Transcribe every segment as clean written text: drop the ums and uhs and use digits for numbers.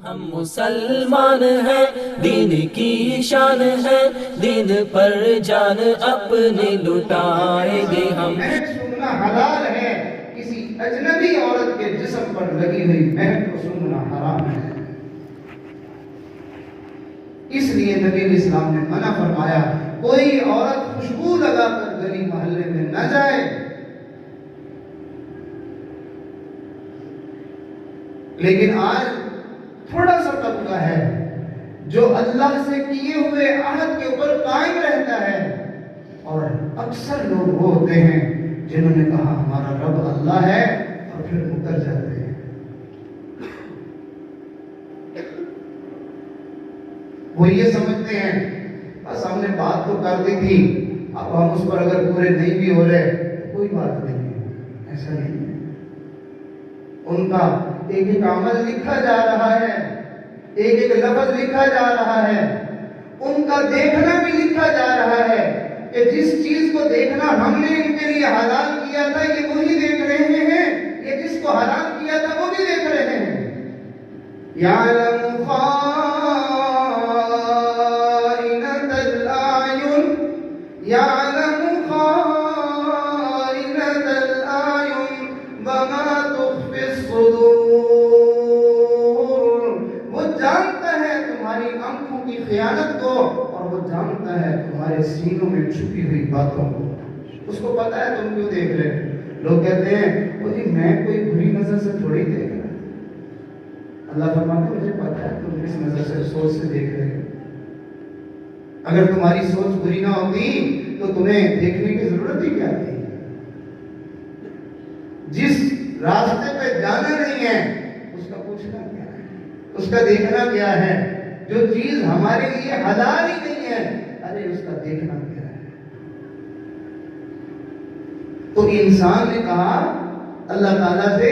ہم مسلمان ہیں، دین کی شان ہے، دین پر جان اپنی لٹائیں گے ہم۔ مہک سونگنا حلال ہے، کسی اجنبی عورت کے جسم پر لگی ہوئی مہک کو سونگنا حرام ہے۔ اس لیے نبی اسلام نے منع فرمایا کوئی عورت خوشبو لگا کر گلی محلے میں نہ جائے۔ لیکن آج تھوڑا سا طبقہ ہے جو اللہ سے کیے ہوئے عہد کے اوپر قائم رہتا ہے، اور اکثر لوگ وہ ہوتے ہیں جنہوں نے کہا ہمارا رب اللہ ہے اور پھر اتر جاتے ہیں۔ وہ یہ سمجھتے ہیں بس ہم نے بات تو کر دی تھی، اب ہم اس پر اگر پورے نہیں بھی ہو رہے کوئی بات نہیں ہے۔ ایسا نہیں ہے، ان کا ایک ایک عمل لکھا جا رہا ہے، ایک ایک لفظ لکھا جا رہا ہے، ان کا دیکھنا بھی لکھا جا رہا ہے کہ جس چیز کو دیکھنا ہم نے ان کے لیے حلال کیا تھا یہ وہی دیکھ رہے ہیں، یہ جس کو حرام کیا تھا وہ بھی دیکھ رہے ہیں۔ یعلم خائنۃ الاعین، یعلم خائنۃ الاعین وما تخفی الصدور۔ وہ جانتا ہے تمہاری آنکھوں کی خیانت کو، اور وہ جانتا ہے تمہارے سینوں میں چھپی ہوئی باتوں کو۔ اس کو پتا ہے تم کیوں دیکھ رہے ہیں۔ لوگ کہتے ہیں وہ جی میں کوئی بری نظر سے تھوڑی دیکھ رہا۔ اللہ فرماتے ہیں مجھے پتا ہے تم کس نظر سے سوچ سے دیکھ رہے ہو۔ اگر تمہاری سوچ بری نہ ہوتی تو تمہیں دیکھنے کی ضرورت ہی کیا تھی۔ جس راستے پہ جانا نہیں ہے اس کا پوچھنا کیا ہے، اس کا دیکھنا کیا ہے۔ جو چیز ہمارے لیے حلال ہی نہیں ہے، ارے اس کا دیکھنا کیا ہے۔ تو انسان نے کہا اللہ تعالیٰ سے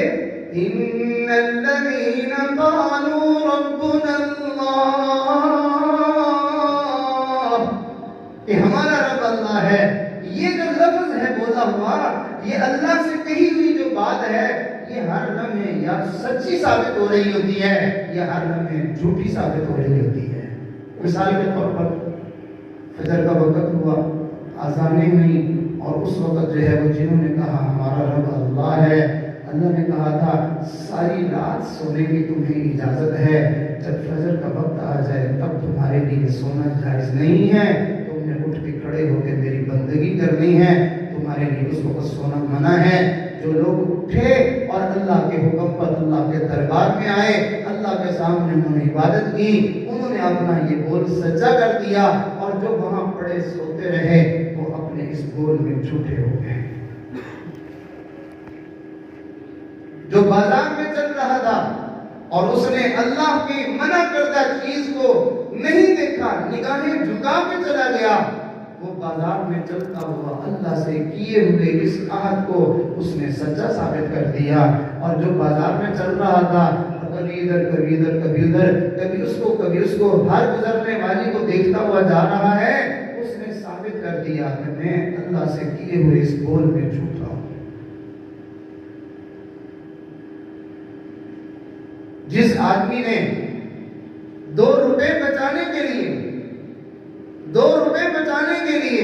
ان الذین قالوا ربنا اللہ، کہ ہمارا رب اللہ ہے، یہ جو لفظ ہے بولا ہوا، یہ اللہ سے کہی ہوئی جو بات ہے، یہ ہر لمحے یا سچی ثابت ہو رہی ہوتی ہے یا ہر لمحے جھوٹی ثابت ہو رہی ہوتی ہے۔ مثال کے طور پر فجر کا وقت ہوا، اذانیں ہوئیں، اور اس وقت جو ہے وہ جنہوں نے کہا ہمارا رب اللہ ہے، اللہ نے کہا تھا ساری رات سونے کی تمہیں اجازت ہے، جب فجر کا وقت آ جائے تب تمہارے لیے سونا جائز نہیں ہے، تم نے اٹھ کے کھڑے ہو کے میری بندگی کرنی ہے، تمہارے لیے اس وقت سونا منع ہے۔ جو لوگ اٹھے اور اللہ کے حکم پر اللہ کے دربار میں آئے، اللہ کے سامنے انہوں نے عبادت کی، انہوں نے اپنا یہ بول سچا کر دیا، اور جو وہاں پڑے سوتے رہے وہ اپنے اس بول میں جھوٹے ہو گئے۔ جو بازار میں چل رہا تھا اور اس نے اللہ کی منع کردہ چیز کو نہیں دیکھا، نگاہیں جھکا کے چلا گیا، وہ بازار میں چلتا ہوا اللہ سے کیے ہوئے اس عہد کو اس نے سچا ثابت کر دیا۔ اور جو بازار میں چل رہا تھا کبھی ادھر کبھی ادھر کبھی ادھر، کبھی اس کو ہر گزرنے والی کو دیکھتا ہوا جا رہا ہے، اس نے ثابت کر دیا کہ میں اللہ سے کیے ہوئے اس بول میں جھوٹا ہوں۔ جس آدمی نے 2 روپے بچانے کے لیے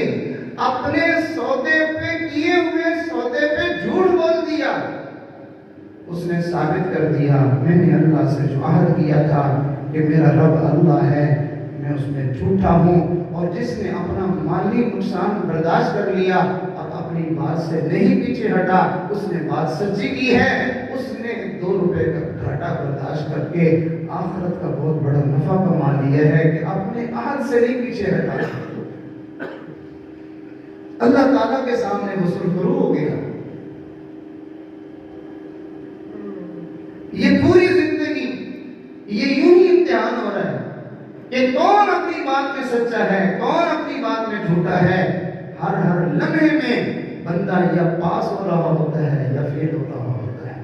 اپنے سودے پہ کیے ہوئے سودے پہ جھوٹ بول دیا، اس نے ثابت کر دیا میں نے اللہ سے جو عہد کیا تھا کہ میرا رب اللہ ہے، میں اس میں جھوٹا ہوں۔ اور جس نے اپنا مالی نقصان برداشت کر لیا اور اپنی بات سے نہیں پیچھے ہٹا، اس نے بات سچی کی ہے، اس نے 2 روپے کا گھاٹا برداشت کر کے آخرت کا بہت بڑا نفع کما لیا ہے کہ اپنے عہد سے نہیں پیچھے ہٹا۔ اللہ تعالیٰ کے سامنے وہ سرخرو ہو گیا۔ یہ پوری زندگی یہ یوں ہی امتحان ہو رہا ہے کہ کون اپنی بات میں سچا ہے، کون اپنی بات میں جھوٹا ہے۔ ہر لمحے میں بندہ یا پاس ہو رہا ہوتا ہے یا فیل ہو رہا ہوتا ہے۔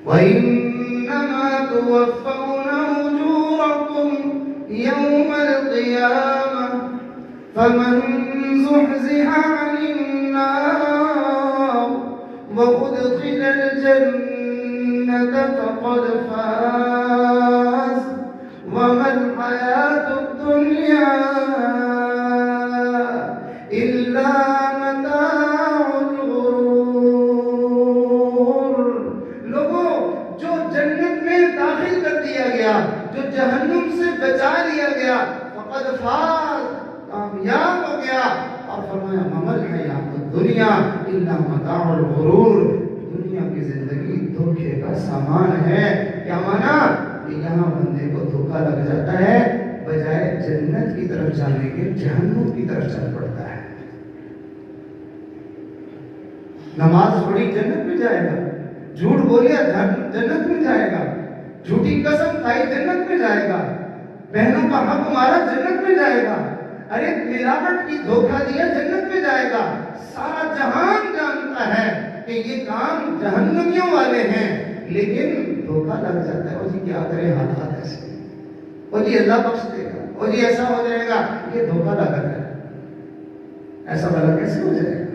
وَإِنَّمَا تُوَفَّوْنَ أُجُورَكُمْ يَوْمَ الْقِيَامَةِ فَمَنْ زُحْزِحَ عَنِ النَّارِ وأدخل الجنة فقد فاز وما الحياة الدنيا إلا متاع الغرور. لوگوں، جو جنت میں داخل کر دیا گیا، جو جہنم سے بچا لیا گیا، فقد فاز، کامیاب ہو گیا. اور فرمایا ممل حیات الدنیا الا متاع الغرور، دنیا کی زندگی دھوکے کا سامان ہے. کیا مانا؟ کہ یہاں بندے کو دھوکا لگ جاتا ہے، بجائے جنت کی طرف جانے کے جہنم کی طرف چل پڑتا ہے. نماز پڑھی جنت میں جائے گا، جھوٹ بولیا جنت میں جائے گا، جھوٹی قسم کھائی جنت میں جائے گا، بہنوں کا حق مارا جنت میں جائے گا، ارے ملاوٹ کی دھوکہ دیا جنت میں جائے گا. سارا جہان جانتا ہے کہ یہ کام جہنمیوں والے ہیں، لیکن دھوکہ لگ جاتا ہے. اور جی کیا کرے، حالات ایسے، اور جی اللہ بخش دے گا، اور جی ایسا ہو جائے گا. یہ دھوکہ لگا ہے. ایسا بھلا کیسے ہو جائے گا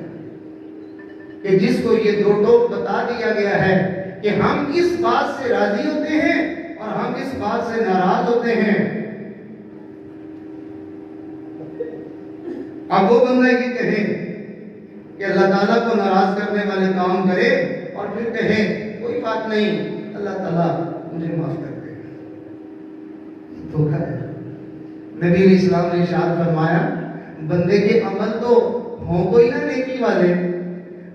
کہ جس کو یہ دو ٹوک بتا دیا گیا ہے کہ ہم اس بات سے راضی ہوتے ہیں اور ہم اس بات سے ناراض ہوتے ہیں. اب وہ بندہ یہ کہے کہ اللہ تعالیٰ کو ناراض کرنے والے کام کرے اور پھر کہے کوئی بات نہیں، اللہ تعالیٰ مجھے معاف کر دے. دھوکہ ہے. نبی علیہ السلام نے ارشاد فرمایا بندے کے عمل تو ہوں کوئی نہ نیکی والے،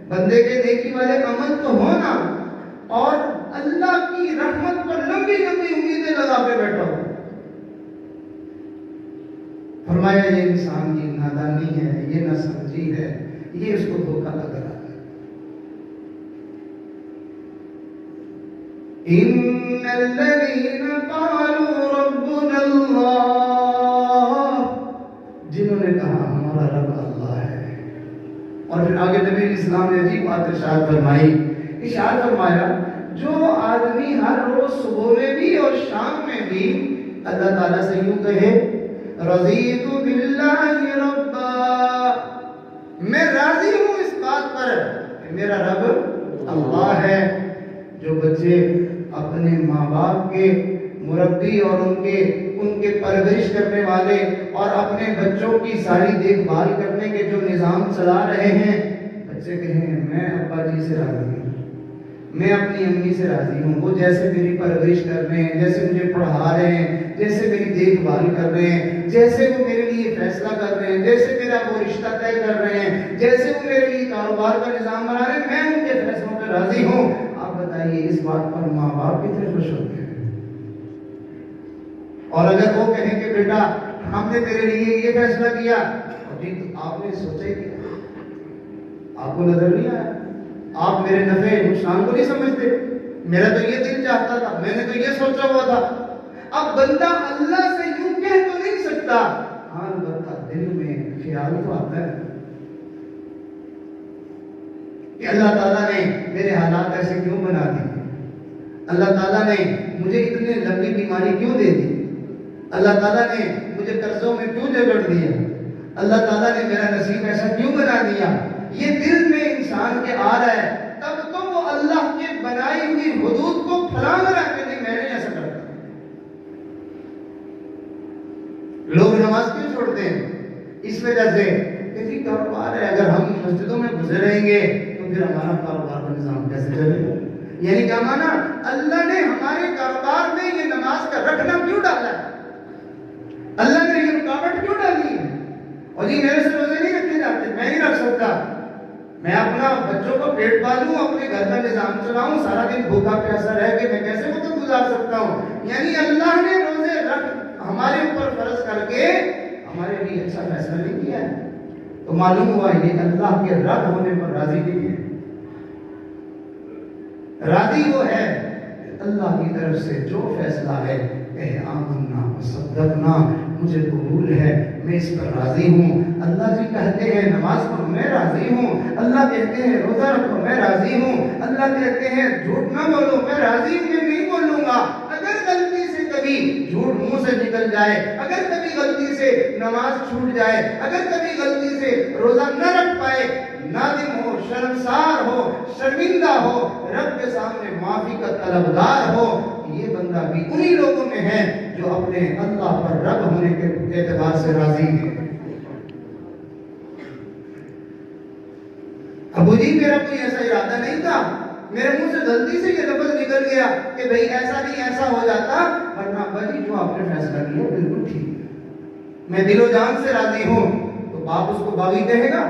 بندے کے نیکی والے عمل تو ہونا، اور اللہ کی رحمت پر لمبی لمبی امیدیں لگا کے بیٹھا ہو. فرمایا یہ انسان کی نادانی ہے، یہ نہ سمجھی ہے، یہ اس کو دھوکہ لگ رہا ہے. ان الذين قالوا ربنا اللہ، جنہوں نے کہا ہمارا رب اللہ ہے. اور پھر آگے نبی علیہ السلام نے عجیب بات ارشاد فرمائی. ارشاد فرمایا جو آدمی ہر روز صبح میں بھی اور شام میں بھی اللہ تعالیٰ سے یوں کہے رضیت باللہ ربا، میں راضی ہوں اس بات پر کہ میرا رب اللہ ہے. جو بچے اپنے ماں باپ کے مربی اور ان کے پرورش کرنے والے اور اپنے بچوں کی ساری دیکھ بھال کرنے کے جو نظام چلا رہے ہیں، بچے کہیں میں ابا جی سے راضی ہوں، میں اپنی امی سے راضی ہوں، وہ جیسے میری پرورش کر رہے ہیں، جیسے مجھے پڑھا رہے ہیں، جیسے میری دیکھ بھال کر رہے ہیں، جیسے وہ میرے لیے فیصلہ کر رہے ہیں، جیسے میرا وہ رشتہ طے کر رہے ہیں، جیسے وہ میرے لیے کاروبار کا نظام بنا رہے ہیں، میں ان کے فیصلوں پہ راضی ہوں. آپ بتائیے اس بات پر ماں باپ کتنے خوش ہوتے ہیں؟ اور اگر وہ کہیں کہ بیٹا ہم نے تیرے لیے یہ فیصلہ کیا، ابھی تو آپ نے سوچا ہی کیا، آپ کو نظر نہیں آیا، آپ میرے نفع نقصان کو نہیں سمجھتے، میرا تو یہ دل چاہتا تھا، میں نے تو یہ سوچا ہوا تھا. اب بندہ اللہ سے یوں کہہ تو نہیں سکتا، ہاں البتہ دل میں خیال تو آتا ہے کہ اللہ تعالیٰ نے میرے حالات ایسے کیوں بنا دیے، اللہ تعالیٰ نے مجھے اتنی لمبی بیماری کیوں دے دی، اللہ تعالیٰ نے مجھے قرضوں میں کیوں جگڑ دیا، اللہ تعالیٰ نے میرا نصیب ایسا کیوں بنا دیا. یہ دل میں انسان کے آ رہا ہے، تب تو وہ اللہ کے بنائی ہوئی حدود کو پھلانگ رہا ہے کہ نہیں میں نے ایسا کرتا. لوگ نماز کیوں چھوڑتے ہیں؟ اس وجہ سے کہ جی کاروبار ہے، اگر ہم مسجدوں میں گزر رہیں گے تو پھر ہمارا کاروبار کا نظام کیسے چلے گا. یعنی کیا مانا؟ اللہ نے ہمارے کاروبار میں یہ نماز کا رکھنا کیوں ڈالا ہے؟ اللہ نے یہ رکاوٹ کیوں ڈالی ہے؟ اور جی میرے سے روزے نہیں رکھے جاتے، میں نہیں رکھ سکتا، میں اپنا بچوں کو پیٹ پالوں، اپنے گھر کا نظام چلاؤں، سارا دن بھوکا پیاسا رہ کے میں کیسے وقت گزار سکتا ہوں؟ یعنی اللہ نے روزے رکھ ہمارے اوپر فرض کر کے ہمارے لیے اچھا فیصلہ نہیں کیا ہے. تو معلوم ہوا یہ اللہ کے رد ہونے پر راضی نہیں ہے. راضی وہ ہے اللہ کی طرف سے جو فیصلہ ہے، اے آمنا وصدقنا، مجھے قبول ہے، میں اس پر راضی ہوں. اللہ جی کہتے ہیں نماز پڑھو میں راضی ہوں، اللہ کہتے ہیں روزہ رکھو میں راضی ہوں، اللہ کہتے ہیں جھوٹ نہ بولو میں راضی ہوں، میں نہیں بولوں گا. اگر غلطی سے کبھی کبھی جھوٹ منہ سے نکل جائے، اگر کبھی غلطی سے نماز چھوٹ جائے، اگر کبھی غلطی سے روزہ نہ رکھ پائے، نادم ہو، شرمسار ہو، شرمندہ ہو، رب کے سامنے معافی کا طلبگار ہو، یہ بندہ بھی انہی لوگوں میں ہے جو اپنے اللہ پر رب ہونے کے اعتبار سے راضی ہے۔ ابو جی میرا کوئی ایسا ارادہ نہیں تھا، میرے منہ سے غلطی سے یہ لفظ نکل گیا کہ بھئی ایسا نہیں ایسا ہو جاتا، ورنہ ابا جی جو آپ نے فیصلہ کیا بالکل ٹھیک ہے، میں دل و جان سے راضی ہوں۔ تو باپ اس کو باغی کہے گا؟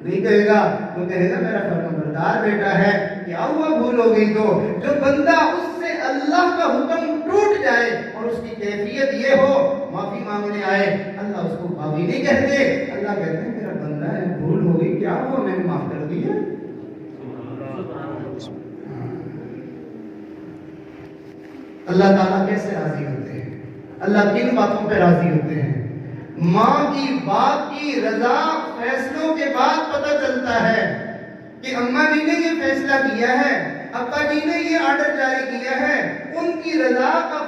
نہیں کہے گا، وہ کہے گا میرا فرمانبردار بیٹا ہے، کیا ہوا بھول ہو گئی تو۔ جو بندہ اس سے اللہ کا حکم ٹوٹ جائے اور اس کی کیفیت یہ ہو معافی مانگنے آئے، اللہ اس کو باغی نہیں کہتے، اللہ کہتے ہیں میرا بندہ ہے، بھول ہو گئی، کیا ہوا، میں نے معاف کر دیا۔ اللہ تعالیٰ کیسے راضی ہوتے ہیں؟ اللہ کن باتوں پہ راضی ہوتے ہیں؟ ماں کی باپ کی رضا فیصلوں کے بعد پتہ چلتا ہے کہ اماں جی نے یہ فیصلہ کیا ہے، ابا جی نے یہ آرڈر جاری کیا ہے، ان کی رضا کا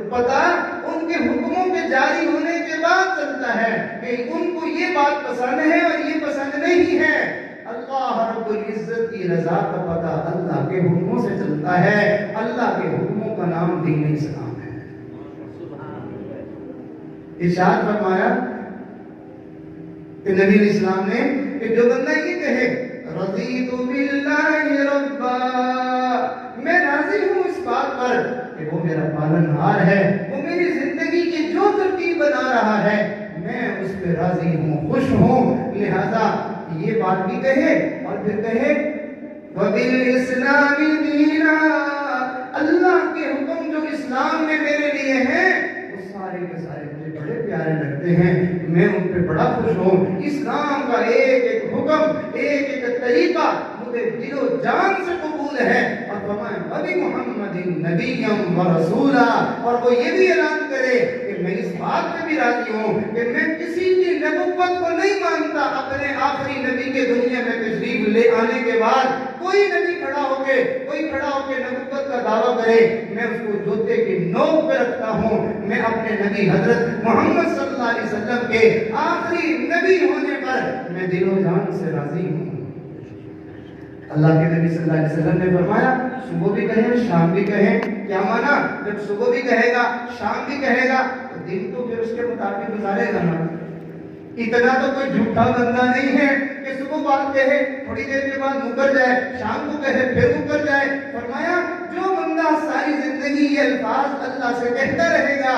پتہ ان کے حکموں کے جاری ہونے کے بعد چلتا ہے کہ ان کو یہ بات پسند ہے اور یہ پسند نہیں ہے۔ اللہ رب العزت کی رضا کا پتہ اللہ کے حکموں سے چلتا ہے، اللہ کے حکموں کا نام دین اسلام ہے۔ ارشاد فرمایا کہ نبی علیہ السلام نے کہ جو بندہ یہ کہے رضیت باللہ ربا، میں راضی ہوں اس بات پر کہ وہ میرا پالنہار ہے، وہ میری زندگی کی جو ترتیب بنا رہا ہے میں اس پہ راضی ہوں، خوش ہوں، لہذا یہ بات بھی کہے اور پھر کہے وَبِالْإِسْلَامِ دِينًا، اللہ کے حکم جو اسلام میں میرے لیے ہیں وہ سارے کے سارے مجھے بڑے پیارے لگتے ہیں، میں ان پہ بڑا خوش ہوں۔ اسلام کا ایک ایک حکم، ایک ایک طریقہ مجھے دل و جان سے قبول ہے، اور فرمائے وَبِمُحَمَّدٍ نَبِيًّا وَرَسُولًا، اور وہ یہ بھی اعلان کرے کہ میں اس بات پہ بھی راضی ہوں کہ میں کسی کی نبوت کو نہیں مانتا، اپنے آخری نبی کے دنیا میں تشریف لے آنے کے بعد کوئی نبی کھڑا ہو کے نبوت کا دعویٰ کرے، میں اس کو جوتے کی نوک پہ رکھتا ہوں، میں اپنے نبی حضرت محمد صلی اللہ علیہ وسلم کے آخری نبی ہونے پر میں دل و جان سے راضی ہوں۔ اللہ کے نبی صلی اللہ علیہ وسلم نے فرمایا صبح بھی کہیں شام بھی کہیں، کیا مانا؟ جب صبح بھی کہے گا شام بھی کہے گا تو دن تو پھر اس کے مطابق گزارے گا نا۔ اتنا تو کوئی جھوٹا بندہ نہیں ہے کہ صبح بات کہے تھوڑی دیر کے بعد مکر جائے، شام کو کہے پھر مکر جائے۔ فرمایا جو بندہ ساری زندگی یہ الفاظ اللہ سے کہتا رہے گا،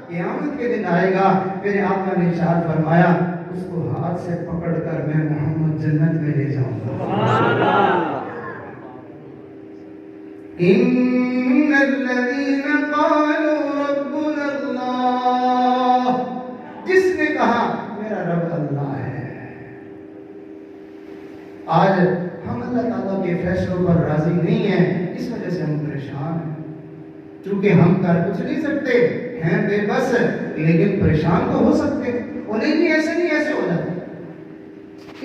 قیامت کے دن آئے گا، پھر آقا نے ارشاد فرمایا اس کو ہاتھ سے پکڑ کر میں محمد جنت میں لے جاؤں گا۔ ان الذين قالوا ربنا اللہ، جس نے کہا میرا رب اللہ ہے۔ آج ہم اللہ تعالیٰ کے فیصلوں پر راضی نہیں ہیں، اس وجہ سے ہم پریشان ہیں، چونکہ ہم کر کچھ نہیں سکتے ہیں، بے بس، لیکن پریشان تو ہو سکتے ہیں۔ وہ نہیں ایسے نہیں ایسے ہو جاتے،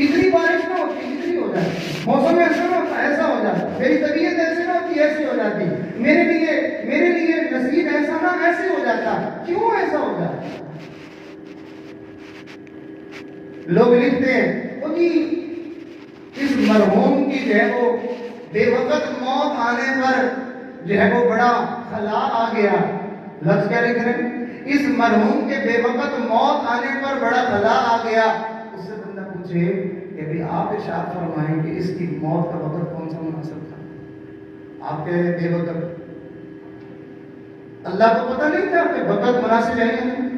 اتنی بارش نہ ہوتی اتنی ہو جاتی، موسم ایسا نہ ہوتا ایسا ہو جاتا، میری طبیعت ایسے نہ ہوتی ایسی ہو جاتی، میرے لیے نصیب ایسا نہ ایسے ہو جاتا، کیوں ایسا ہو جاتا؟ لوگ لکھتے ہیں وہ جی اس مرحوم کی جو ہے وہ بے وقت موت آنے پر جو ہے وہ بڑا خلا آ گیا۔ لفظ کیا لکھ رہے ہیں؟ اس مرحوم کے بے وقت موت آنے پر بڑا خلا آ گیا۔ اس سے بندہ پوچھے کہ بھی آپ ارشاد فرمائیں کہ اس کی موت کا وقت کون سا مناسب تھا؟ آپ کہہ رہے بے وقت، اللہ کو پتہ نہیں تھا کہ وقت مناسب ہے یا نہیں؟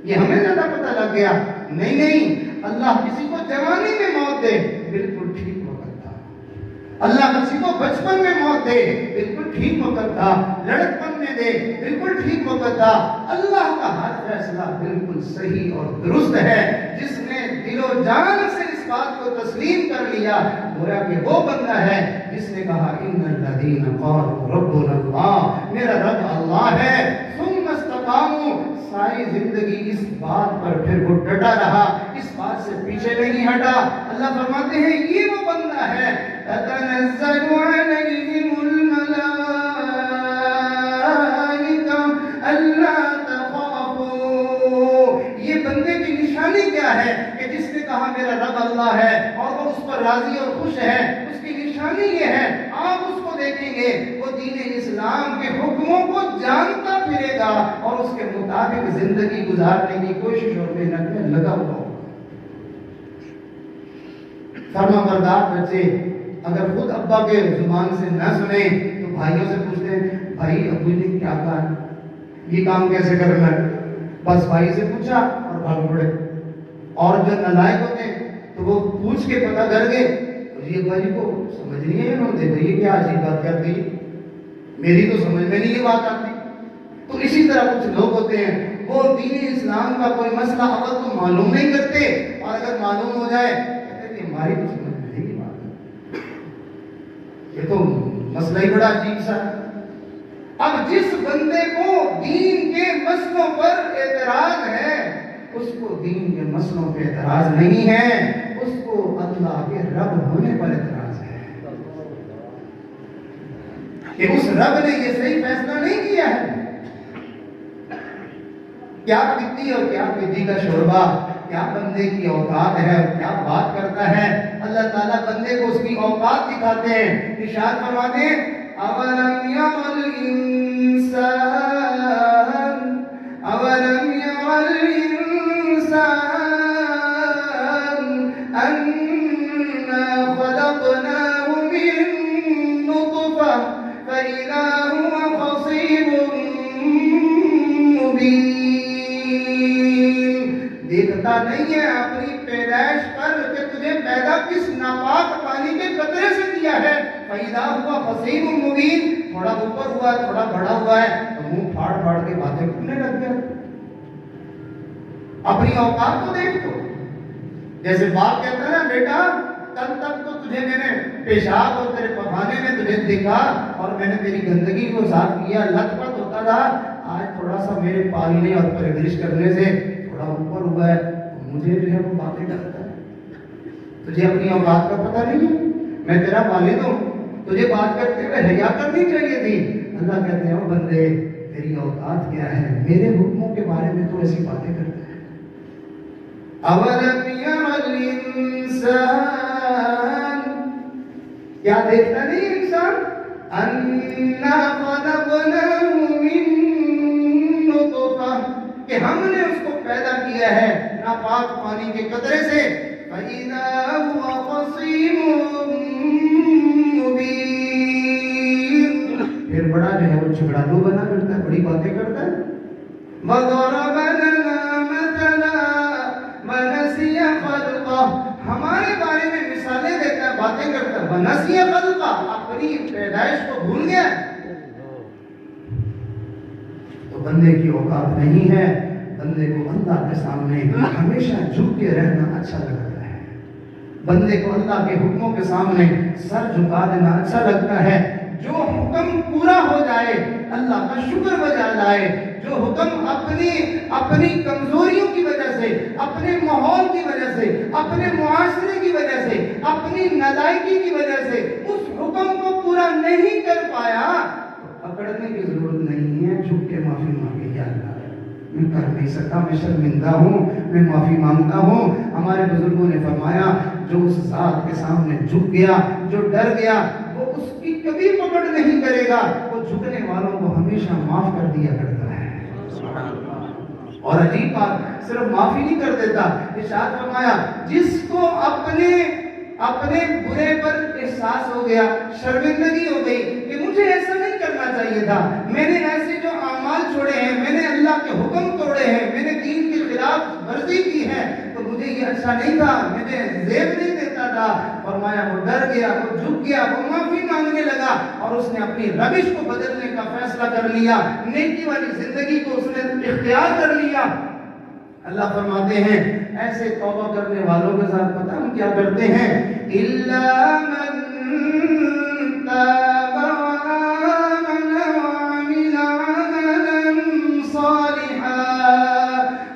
یہ ہمیں زیادہ پتہ لگ گیا۔ نہیں، اللہ کسی کو جوانی میں موت دے بالکل ٹھیک وقت تھا، اللہ کسی کو بچپن میں موت دے بالکل ٹھیک وقت تھا، لڑکپن میں دے بالکل ٹھیک وقت تھا۔ اللہ کا ہر فیصلہ بالکل صحیح اور درست ہے۔ جس نے دل و جان سے اس بات کو تسلیم کر لیا گویا کہ وہ بندہ ہے جس نے کہا ان الذین قالوا ربنا اللہ، میرا رب اللہ ہے، ثم استقاموا، ساری زندگی اس بات پر پھر وہ ڈٹا رہا، اس بات سے پیچھے نہیں ہٹا۔ اللہ فرماتے ہیں یہ وہ بندہ ہے تتنزل علیہم الملائکہ اللہ ہے اور وہ اس پر راضی اور خوش ہے، اس کی نشانی یہ ہے، آپ اس کو دیکھیں گے وہ دین اسلام کے حکموں کو جانتا پھرے گا اور اس کے مطابق زندگی گزارنے کی کوشش اور محنت میں لگا ہوا ہوگا۔ فرما بردار بچے اگر خود ابا کے زبان سے نہ سنیں تو بھائیوں سے پوچھتے ہیں، بھائی ابو نے کیا کہا ہے، یہ کام کیسے کرنا ہے، بس بھائی سے پوچھا اور بھاگ پڑے۔ اور جو نالائق ہوتے ہیں تو وہ پوچھ کے پتہ کر گئے، یہ ابا جی کو سمجھ نہیں ہے، انہوں نے یہ کیا عجیب بات کر دی، میری تو سمجھ میں نہیں یہ بات آتی۔ تو اسی طرح کچھ لوگ ہوتے ہیں وہ دین اسلام کا کوئی مسئلہ اول تو معلوم نہیں کرتے، اور اگر معلوم ہو جائے کہتے ہیں ہماری تو سمجھ میں نہیں بات ہے، یہ تو مسئلہ ہی بڑا عجیب سا ہے۔ اب جس بندے کو دین کے مسئلوں پر اعتراض ہے اس کو دین کے مسئلوں پہ اعتراض نہیں ہے، اس کو اللہ کے رب ہونے پر اعتراض ہے کہ اس رب نے یہ صحیح فیصلہ نہیں کیا ہے۔ کیا پتی اور کیا پتی کا شوربہ، کیا بندے کی اوقات ہے اور کیا بات کرتا ہے۔ اللہ تعالیٰ بندے کو اس کی اوقات دکھاتے ہیں، ارشاد فرماتے ہیں اولم یَرَ الانسان اولم یَرَ الانسان انا خلقناه من نطفة فإذا هو خصيم مبين۔ دیکھتا نہیں ہے اپنی پیدائش پر کہ تجھے پیدا کس ناپاک پانی کے قطرے سے کیا ہے۔ فَإِذَا هُوَ خَصِيمٌ مُبِينٌ، تھوڑا اوپر ہوا ہے تھوڑا بڑا ہوا ہے تو منہ پھاڑ پھاڑ کے باتیں کرنے لگ گیا۔ اپنی اوقات کو دیکھ تو، جیسے باپ کہتا ہے نا بیٹا کل تک تو تجھے میں نے پیشاب اور تیرے پخانے میں تجھے دیکھا اور میں نے تیری گندگی کو صاف کیا، لت پت ہوتا تھا، آج تھوڑا سا میرے پالنے اور پرورش کرنے سے تھوڑا اوپر ہوا ہے تو مجھے جو ہے وہ باتیں کرتا ہے۔ تجھے اپنی اوقات کا پتہ نہیں ہے، میں تیرا والد ہوں، تجھے بات کرتے ہوئے حیا کرنی چاہیے تھی۔ اللہ کہتے ہیں او بندے تیری اوقات کیا ہے، میرے حکموں کے بارے میں تو ایسی باتیں کرتا ہے۔ اولم یَرَ الانسان، کیا دیکھتا نہیں انسان، انا خلقناه من نطفة، کہ ہم نے اس کو پیدا کیا ہے ناپاک پانی کے قطرے سے، فَإِذَا هُوَ خَصِيمٌ مُبِينٌ، پھر بڑا جو ہے وہ جھگڑالو بنا کرتا ہے، بڑی باتیں کرتا ہے۔ وَضَرَبَ لَنَا مَثَلًا وَنَسِيَ خَلْقَهُ، ہمارے بارے میں مثالیں دیتا ہے، باتیں کرتا ہے۔ وَنَسِيَ خَلْقَهُ، اپنی پیدائش کو بھول گیا۔ تو بندے کی اوقات نہیں ہے، بندے کو اللہ کے سامنے ہمیشہ جھک کے رہنا اچھا لگتا ہے، بندے کو اللہ کے حکموں کے سامنے سر جھکا دینا اچھا لگتا ہے۔ جو حکم پورا ہو جائے اللہ کا شکر بجا جائے، جو حکم اپنی کمزوریوں کی وجہ سے، اپنے ماحول کی وجہ سے، اپنے معاشرے کی وجہ سے، اپنی نالائکی کی وجہ سے اس حکم کو پورا نہیں کر پایا تو پکڑنے کی ضرورت نہیں ہے، جھک کے معافی مانگے، یا اللہ میں کر نہیں سکتا، میں شرمندہ ہوں، میں معافی مانگتا ہوں۔ ہمارے بزرگوں نے فرمایا جو اس ذات کے سامنے جھک گیا، جو ڈر گیا، وہ اس کی کبھی پکڑ نہیں کرے گا، وہ جھکنے والوں کو ہمیشہ معاف کر دیا کرتا ہے۔ اور عجیب بات، صرف معافی نہیں کر دیتا، ارشاد فرمایا جس کو اپنے برے پر احساس ہو گیا، شرمندگی ہو گئی کہ مجھے ایسا نہیں کرنا چاہیے تھا، میں نے ایسے جو اعمال چھوڑے ہیں، میں نے اللہ کے حکم توڑے ہیں، میں نے دین کے خلاف ورزی کی ہے، تو مجھے یہ اچھا نہیں تھا، مجھے زیب نہیں دیتا تھا۔ فرمایا وہ ڈر گیا، وہ جھک گیا، وہ معافی مانگنے لگا اور اس نے اپنی روش کو بدلنے کا فیصلہ کر لیا، نیکی والی زندگی کو اس نے اختیار کر لیا۔ اللہ فرماتے ہیں ایسے توبہ کرنے والوں کے ساتھ پتہ ہم کیا کرتے ہیں، إِلَّا مَن تَابَ وَآمَنَ وَعَمِلَ عَمَلًا صَالِحًا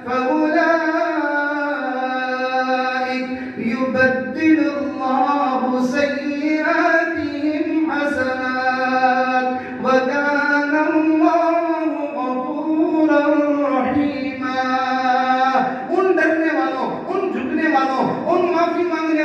فَأُولَٰئِكَ يُبَدِّلُ اللَّهُ سَيِّئَاتِهِمْ حَسَنَاتٍ وَكَانَ اللَّهُ غَفُورًا رَحِيمًا۔ ان ڈرنے والوں، ان جھکنے والوں، ان معافی مانگنے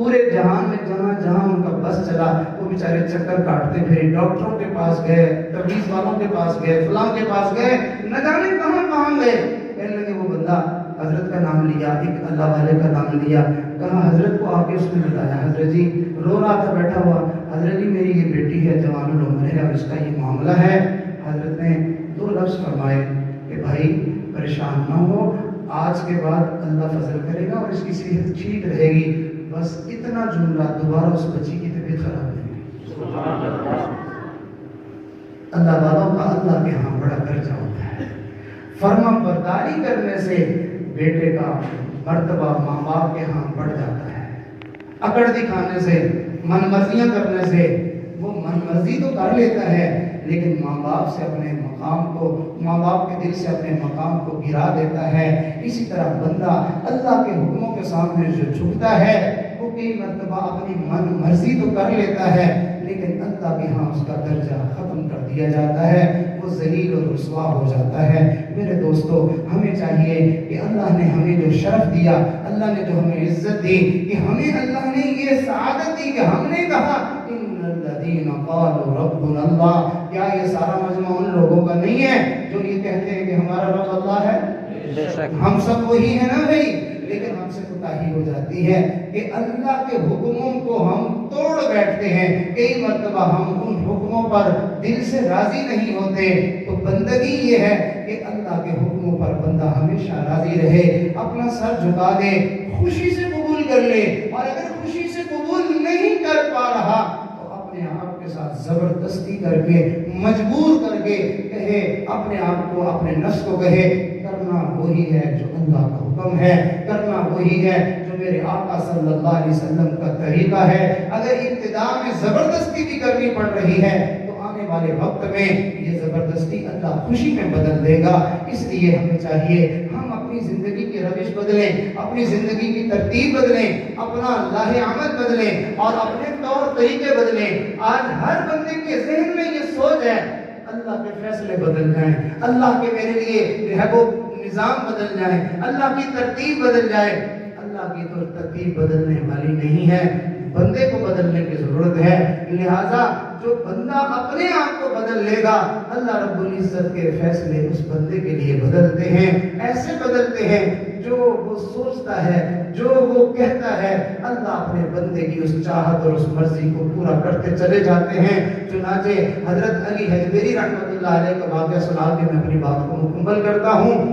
پورے جہان میں جہاں جہاں ان کا بس چلا وہ بیچارے چکر کاٹتے پھرے، ڈاکٹروں کے پاس گئے، تبلیغ والوں کے پاس گئے، فلاں کے پاس گئے، نہ جانے کہاں کہاں گئے۔ کہنے لگے وہ بندہ حضرت کا نام لیا، ایک اللہ والے کا نام لیا، کہا حضرت کو آ کے اس نے بتایا، حضرت جی رو رہا تھا بیٹھا ہوا، حضرت جی میری یہ بیٹی ہے، جوان العمر ہے اور اس کا یہ معاملہ ہے۔ حضرت نے 2 لفظ فرمائے کہ بھائی پریشان نہ ہو، آج کے بعد اللہ فضل کرے گا اور اس کی صحت ٹھیک رہے گی، بس اتنا جملہ دوبارہ اس بچی کی طبیعت خراب نہیں ہوئی۔ اللہ والوں کا اللہ کے ہاں بڑا درجہ ہوتا ہے۔ فرما برداری کرنے سے بیٹے کا مرتبہ ماں باپ کے ہاں بڑھ جاتا ہے، اکڑ دکھانے سے، من مرضیاں کرنے سے وہ من مرضی تو کر لیتا ہے لیکن ماں باپ سے اپنے مقام کو، ماں باپ کے دل سے اپنے مقام کو گرا دیتا ہے۔ اسی طرح بندہ اللہ کے حکموں کے سامنے جو جھکتا ہے وہ کئی مرتبہ اپنی من مرضی تو کر لیتا ہے لیکن اللہ کے ہاں اس کا درجہ ختم کر دیا جاتا ہے، وہ ذلیل اور رسوا ہو جاتا ہے۔ میرے دوستو ہمیں چاہیے کہ اللہ نے ہمیں جو شرف دیا، اللہ نے جو ہمیں عزت دی، کہ ہمیں اللہ نے یہ سعادت دی کہ ہم نے کہا ان الذین قالوا ربنا اللہ، کیا یہ سارا مجمع ان لوگوں کا نہیں ہے جو یہ کہتے ہیں کہ ہمارا رب اللہ ہے؟ ہم سب وہی ہیں نا بھائی، لیکن ہم سے کوتاہی ہو جاتی ہے کہ اللہ کے حکموں کو ہم توڑ بیٹھتے ہیں، کئی مرتبہ ہم ان حکموں پر دل سے راضی نہیں ہوتے۔ تو بندگی یہ ہے کہ اللہ کے حکموں پر بندہ ہمیشہ راضی رہے، اپنا سر جھکا دے، خوشی سے قبول کر لے، اور اگر خوشی سے قبول نہیں کر پا رہا تو اپنے آپ کے ساتھ زبردستی کر کے، مجبور کر کے کہے، اپنے آپ کو، اپنے نفس کو کہے کرنا وہی ہے جو اللہ کا حکم ہے، کرنا وہی ہے جو میرے آقا صلی اللہ علیہ وسلم کا طریقہ ہے۔ اگر ابتدا میں زبردستی بھی کرنی پڑ رہی ہے تو آنے والے وقت میں یہ زبردستی اللہ خوشی میں بدل دے گا۔ اس لیے ہمیں چاہیے ہم اپنی زندگی کی روش بدلیں، اپنی زندگی کی ترتیب بدلیں، اپنا لاہ عمل بدلیں اور اپنے طور طریقے بدلیں۔ آج ہر بندے کے ذہن میں یہ سوچ ہے اللہ کے فیصلے بدل جائیں، اللہ کے میرے لیے جو ہے وہ نظام بدل جائے، اللہ کی ترتیب بدل جائے۔ اللہ کی تو ترتیب بدلنے والی نہیں ہے، بندے کو بدلنے کی ضرورت ہے۔ لہذا جو بندہ اپنے آپ کو بدل لے گا، اللہ رب العزت کے فیصلے اس بندے کے لیے بدلتے ہیں، ایسے بدلتے ہیں جو وہ سوچتا ہے، جو وہ کہتا ہے، اللہ اپنے بندے کی اس چاہت اور اس مرضی کو پورا کرتے چلے جاتے ہیں۔ چنانچہ حضرت علی حجویری رحمۃ اللہ علیہ کا واقعہ سنا کے میں اپنی بات کو مکمل کرتا ہوں۔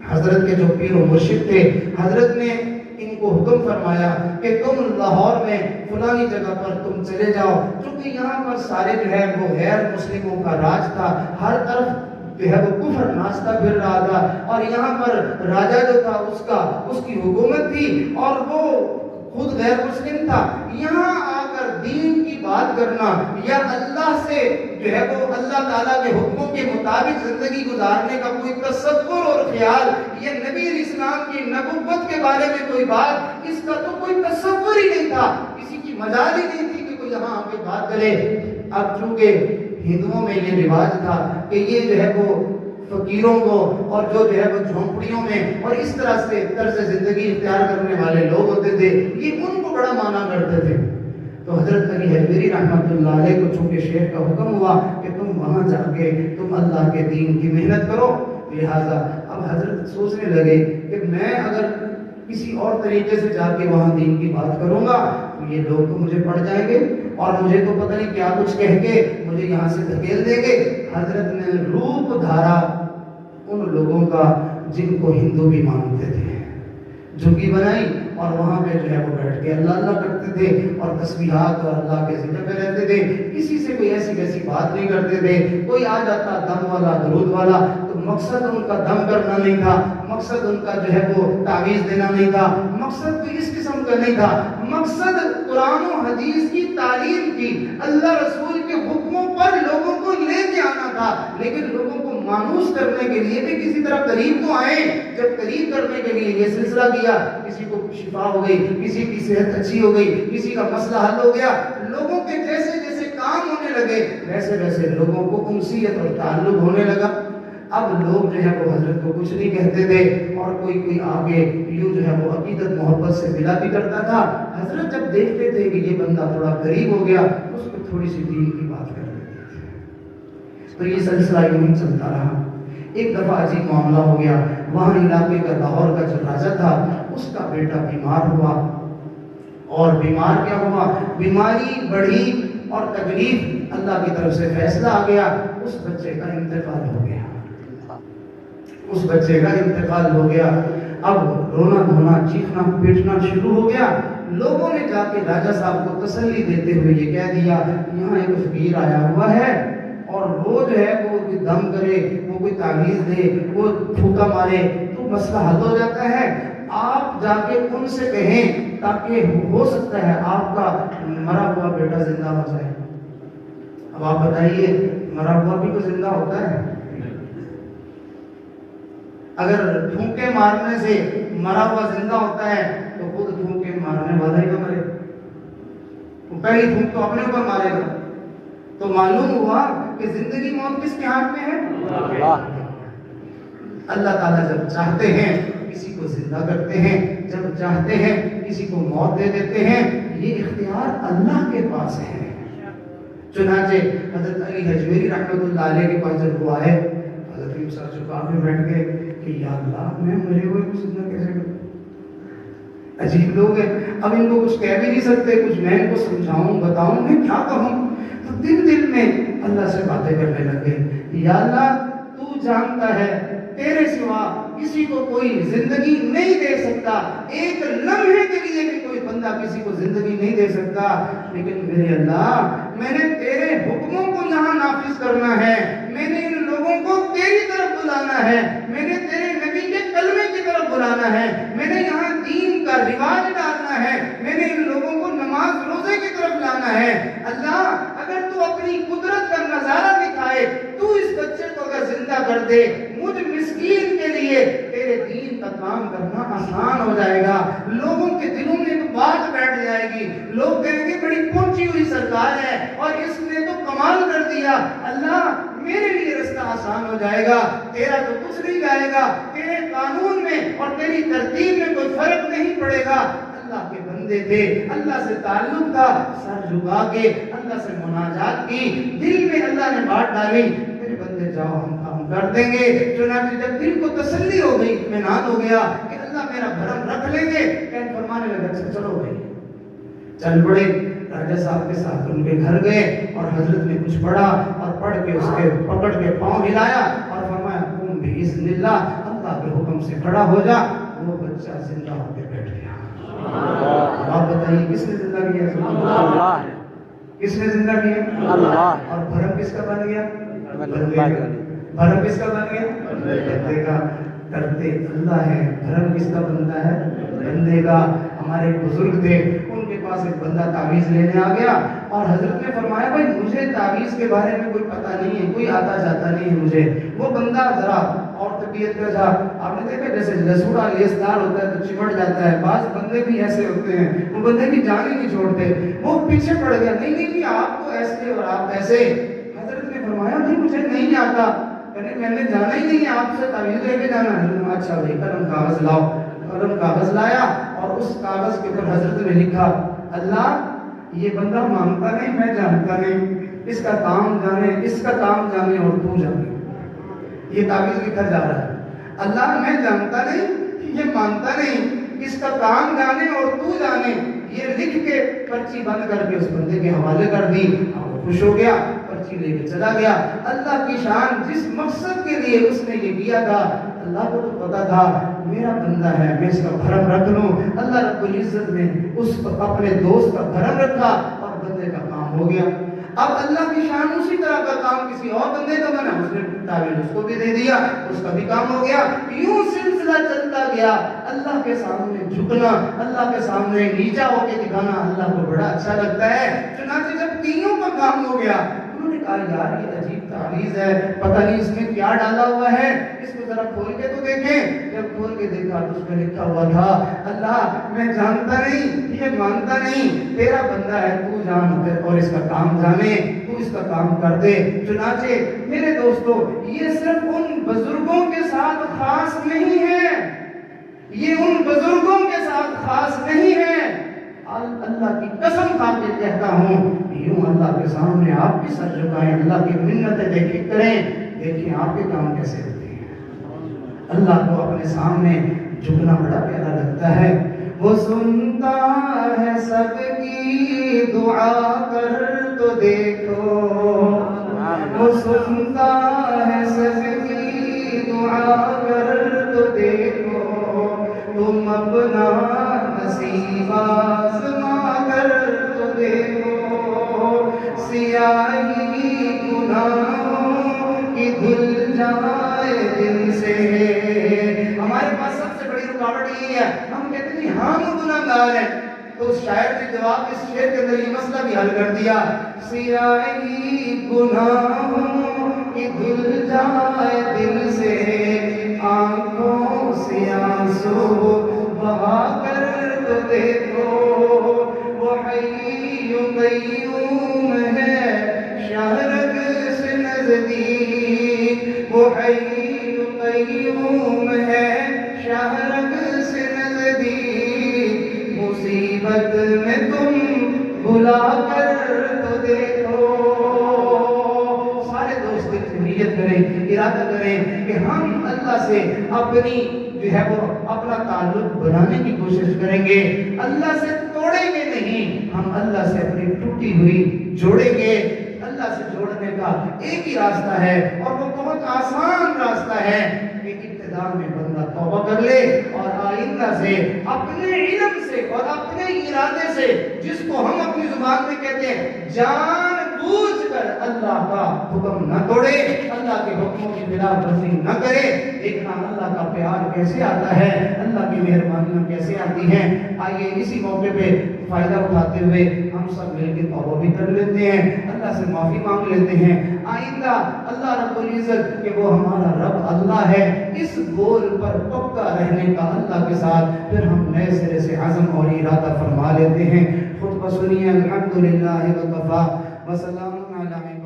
حضرت کے جو پیر و مرشد تھے، حضرت نے ان کو حکم فرمایا کہ تم لاہور میں فلانی جگہ پر تم چلے جاؤ، چونکہ یہاں پر سارے جو ہے وہ غیر مسلموں کا راج تھا، ہر طرف جو ہے وہ کفر ناچتا پھر رہا تھا، اور یہاں پر راجہ جو تھا اس کی حکومت تھی اور وہ خود غیر مسلم تھا۔ یہاں آ کر دین کی بات کرنا یا اللہ سے جو ہے وہ اللہ تعالیٰ کے حکموں کے مطابق زندگی گزارنے کا کوئی تصور اور خیال، یہ نبی علیہ السلام کی نبوت کے بارے میں کوئی بات، اس کا تو کوئی تصور ہی نہیں تھا، کسی کی مجال ہی نہیں تھی کہ کوئی یہاں آ کے بات کرے۔ اب چونکہ ہندوؤں میں یہ رواج تھا کہ یہ جو ہے وہ فقیروں کو اور جو ہے وہ جھونپڑیوں میں اور اس طرح سے طرز زندگی اختیار کرنے والے لوگ ہوتے تھے، یہ ان کو بڑا مانا کرتے تھے۔ تو حضرت علی حجویری رحمۃ اللہ علیہ کو چونکہ شیخ کا حکم ہوا کہ تم وہاں جا کے تم اللہ کے دین کی محنت کرو، لہٰذا اب حضرت سوچنے لگے کہ میں اگر کسی اور طریقے سے جا کے وہاں دین کی بات کروں گا تو یہ لوگ تو مجھے پڑ جائیں گے اور مجھے تو پتہ نہیں کیا کچھ کہہ کے مجھے یہاں سے دھکیل دیں گے۔ حضرت نے روپ دھارا ان لوگوں کا جن کو ہندو بھی مانتے تھے، جھگی بنائی اور وہاں پہ جو ہے وہ بیٹھ کے اللہ اللہ کرتے تھے اور تسبیحات اور اللہ کے ذکر میں رہتے تھے، کسی سے کوئی ایسی ویسی بات نہیں کرتے تھے۔ کوئی آ جاتا دم والا، درود والا، تو مقصد ان کا دم کرنا نہیں تھا، مقصد ان کا جو ہے وہ تعویذ دینا نہیں تھا، مقصد کوئی اس قسم کا نہیں تھا، مقصد قرآن و حدیث کی تعلیم کی، اللہ رسول کے حکموں پر لوگوں کو لے کے آنا تھا۔ لیکن لوگوں کو مانوس کرنے کے لیے بھی کسی طرح قریب تو آئے، جب قریب کرنے کے لیے یہ سلسلہ کیا، کسی کو شفا ہو گئی، کسی کی صحت اچھی ہو گئی، کسی کا مسئلہ حل ہو گیا، لوگوں کے جیسے جیسے کام ہونے لگے ویسے ویسے لوگوں کو انسیت اور تعلق ہونے لگا۔ اب لوگ جو ہے وہ حضرت کو کچھ نہیں کہتے تھے اور کوئی آگے یوں جو ہے وہ عقیدت محبت سے ملا بھی کرتا تھا، حضرت جب دیکھتے تھے کہ یہ بندہ تھوڑا قریب ہو گیا اس کو تھوڑی سی دین کی بات کر دیتے تھے. تو یہ سلسلہ یوں ہی چلتا رہا. ایک دفعہ عجیب معاملہ ہو گیا. وہاں علاقے کا لاہور کا جو راجا تھا اس کا بیٹا بیمار ہوا. اور بیمار کیا ہوا؟ بیماری بڑھی اور تکلیف اللہ کی طرف سے فیصلہ آ گیا. اس بچے کا انتقال ہو گیا. اس بچے کا انتقال ہو گیا. اب رونا دھونا چیخنا پیٹنا شروع ہو گیا. لوگوں نے جا کے راجا صاحب کو تسلی دیتے ہوئے یہ کہہ دیا یہاں ایک فقیر آیا ہوا ہے اور وہ جو ہے وہ کوئی دم کرے, وہ کوئی تعویذ دے, وہ پھوکا مارے تو مسئلہ حل ہو جاتا ہے. آپ جا کے ان سے کہیں تاکہ ہو سکتا ہے آپ کا مرا ہوا بیٹا زندہ ہو جائے. اب آپ بتائیے مرا ہوا بھی تو زندہ ہوتا ہے؟ اگر پھونکے مارنے سے مرا ہوا زندہ ہوتا ہے تو خود پھونکے مارنے والا ہی تو مرے. وہ پہلی پھونک تو اپنے اوپر مارے گا. تو معلوم ہوا کہ زندگی موت کس کے ہاتھ میں ہے؟ اللہ تعالیٰ جب چاہتے ہیں کسی کو زندہ کرتے ہیں, جب چاہتے ہیں کسی کو موت دے دیتے ہیں. یہ اختیار اللہ کے پاس ہے. چنانچہ حضرت علی حجویری رحمۃ اللہ علیہ کے پاس جب وہ آئے, حضرت علی سر جھکا کے بیٹھ گئے کہ یا اللہ میں مرے ہوئے کو زندہ کیسے کروں. عجیب لوگ ہیں. اب ان کو کچھ کہہ بھی نہیں سکتے, کچھ میں ان کو سمجھاؤں بتاؤں میں کیا کہوں. تو دل میں اللہ سے باتیں کرنے لگے. یا اللہ تو جانتا ہے تیرے سوا کسی کو کوئی زندگی نہیں دے سکتا, ایک لمحے کے لیے بھی کوئی بندہ کسی کو زندگی نہیں دے سکتا. لیکن میرے اللہ میں نے تیرے حکموں کو یہاں نافذ کرنا ہے, میں نے ان لوگوں کو تیری طرف بلانا ہے, میں نے تیرے نبی کے کلمے کی طرف بلانا ہے, میں نے یہاں دین کا رواج ڈالنا ہے, میں نے ان لوگوں کو نماز روزے کی طرف لانا ہے. اللہ اگر تو اپنی قدرت کا نظارہ دکھائے, تو اس بچے کو اگر زندہ کر دے, مجھ مسکین کے لیے تیرے دین کا کام کرنا آسان ہو جائے گا. لوگوں کے دلوں میں ایک بات بیٹھ جائے گی, لوگ کہیں گے بڑی پہنچی ہوئی سرکار ہے اور اس نے تو کمال کر دیا. اللہ میرے لیے رستہ آسان ہو جائے گا. تیرا تو کچھ نہیں جائے گا, تیرے قانون میں اور تیری ترتیب میں کوئی فرق نہیں پڑے گا. اللہ کے بندے تھے, اللہ سے تعلق تھا, سر جھکا کے اللہ سے مناجات کی, دل میں اللہ نے بات ڈالی میرے بندے جاؤ ہم کام کر دیں گے. چنانچہ جب دل کو تسلی ہو گئی, اطمینان ہو گیا کہ اللہ میرا بھرم رکھ لیں گے, کہنے فرمانے لگا چلو بھائی. چل پڑے. راجہ صاحب کے ساتھ ان کے گھر گئے اور حضرت نے کچھ پڑھا اور پڑھ کے اس کے پکڑ کے پاؤں ہلایا اور فرمایا قوم باذن اللہ, اللہ کے حکم سے کھڑا ہو جا. وہ بچہ زندہ ہو کے بیٹھ گیا. آپ بتائیے کس نے زندہ کیا؟ اللہ. کس نے زندہ کیا؟ اللہ. اور بھرم کس کا بن گیا؟ بھرم کس کا بن گیا؟ بندے کا. کرتے اللہ ہے, بھرم کس کا بنتا ہے؟ بندے کا. ہمارے بزرگ تھے, ان کے پاس ایک بندہ تعویذ لینے آ گیا اور حضرت نے فرمایا بھائی مجھے تعویذ کے بارے میں کوئی پتہ نہیں ہے, کوئی آتا جاتا نہیں ہے مجھے. وہ بندہ ذرا اور طبیعت کا تھا, آپ نے دیکھا جیسے لسوڑا لیسدار ہوتا ہے تو چمٹ جاتا ہے, بعض بندے بھی ایسے ہوتے ہیں وہ بندے کی جان ہی نہیں چھوڑتے. وہ پیچھے پڑ گیا, نہیں نہیں آپ تو ایسے اور آپ ایسے. حضرت نے فرمایا بھائی مجھے نہیں آتا, میں نے جانا ہی نہیں ہے, آپ سے تعویذ لے کے جانا ہے. اچھا بھائی قلم کاغذ لاؤ. قلم کاغذ لایا اور اس کاغذ کے اوپر حضرت نے لکھا اللہ یہ بندہ مانتا نہیں, میں جانتا نہیں, اس کا کام جانے, اس کا کام جانے اور تو جانے. یہ تعویذ لکھا جا رہا ہے. اللہ میں جانتا نہیں, یہ مانتا نہیں, اس کا کام جانے اور تو جانے. یہ لکھ کے پرچی بند کر کے اس بندے کے حوالے کر دی. خوش ہو گیا, پرچی لے کے چلا گیا. اللہ کی شان, جس مقصد کے لیے اس نے یہ کیا تھا اللہ کو تو پتا تھا میرا بندہ ہے, میں اس کا بھرم رکھ لوں. اللہ رب العزت نے اس اپنے دوست کا بھرم رکھا اور بندے کا کام ہو گیا. اب اللہ کی شان اسی طرح کا کام کسی اور بندے کا بنا, اس نے تعویذ اس کو بھی دے دیا, اس کا بھی کام ہو گیا. یوں سلسلہ چلتا گیا. اللہ کے سامنے جھکنا, اللہ کے سامنے نیچا ہو کے دکھانا اللہ کو بڑا اچھا لگتا ہے. چنانچہ جب تینوں کا کام ہو گیا انہوں نے کہا یار یہ عجیب تعویذ ہے, پتہ نہیں اس میں کیا ڈالا ہوا ہے, اس کو ذرا کھول کے تو دیکھیں. جب کھول کے دیکھا تو اس میں لکھا ہوا تھا اللہ میں جانتا نہیں, یہ مانتا نہیں, تیرا بندہ ہے, تو جان اور اس کا کام جانے, تو اس کا کام کر دے. چنانچہ میرے دوستو یہ صرف ان بزرگوں کے ساتھ خاص نہیں ہے, یہ ان بزرگوں کے ساتھ خاص نہیں ہے. اللہ کی قسم کھا کے کہتا ہوں، یوں اللہ کے سامنے آپ بھی سر جھکائیں، اللہ کی منتیں دیکھیں کریں، دیکھیں آپ کے کام کیسے ہوتے ہیں۔ اللہ کو اپنے سامنے جھکنا بڑا پیارا لگتا ہے۔ وہ سنتا ہے سب کی دعا، کر تو دیکھو، وہ سنتا ہے سب کی دعا، کر تو دیکھو، تم اپنا نصیب آزما کر تو دیکھو، سیاہی گناہوں کی دھل جائے دل سے۔ ہمارے پاس سب سے بڑی رکاوٹ یہی ہے، ہم کہتے ہیں ہم گناہگار ہیں، تو اس شاعر نے جواب اس شعر کے اندر یہ مسئلہ بھی حل کر دیا، سیاہی گناہوں کی دھل جائے دل سے، آنکھوں سے آنسو بہا کر تو دیکھو، وہ حی قیوم ہے شہرگ سے نزدیک، وہ حی قیوم ہے شہرگ سے نزدیک، مصیبت میں تم بلا کر تو دیکھو۔ سارے دوست دل سے نیت کریں، ارادہ کریں کہ ہم اللہ سے اپنی جو ہے وہ اپنا تعلق بنانے کی کوشش کریں گے، اللہ سے توڑیں گے نہیں، ہم اللہ سے اپنی ٹوٹی ہوئی جوڑیں گے۔ اللہ سے جوڑنے کا ایک ہی راستہ ہے اور وہ بہت آسان راستہ ہے کہ ابتدا میں بندہ توبہ کر لے اور آئندہ سے اپنے علم سے اور اپنے ارادے سے، جس کو ہم اپنی زبان میں کہتے ہیں جان بوجھ کر اللہ کا حکم نہ توڑے، اللہ کے حکموں کی خلاف ورزی نہ کرے۔ دیکھنا اللہ کا پیار کیسے آتا ہے، اللہ کی مہربانیاں کیسے آتی ہیں۔ آئیے اسی موقع پہ فائدہ اٹھاتے ہوئے ہم سب مل کے توبہ بھی کر لیتے ہیں، اللہ سے معافی مانگ لیتے ہیں۔ آئندہ اللہ رب العزت کہ وہ ہمارا رب اللہ ہے، اس گول پر پکا رہنے کا اللہ کے ساتھ پھر ہم نئے سرے سے عزم اور ارادہ فرما لیتے ہیں۔ خطبہ سنیے، الحمدللہ وکفا وسلام علی